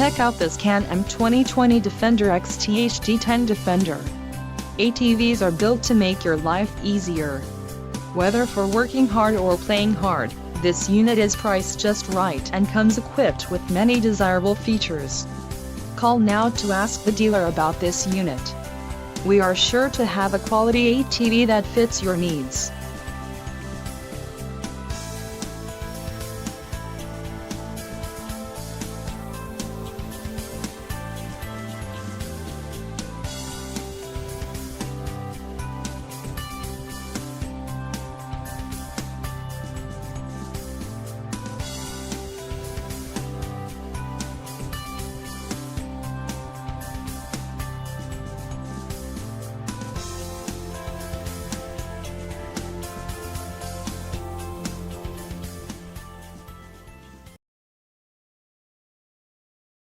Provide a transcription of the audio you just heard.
Check out this Can-Am 2020 Defender XT HD10 Defender. ATVs are built to make your life easier. Whether for working hard or playing hard, this unit is priced just right and comes equipped with many desirable features. Call now to ask the dealer about this unit. We are sure to have a quality ATV that fits your needs.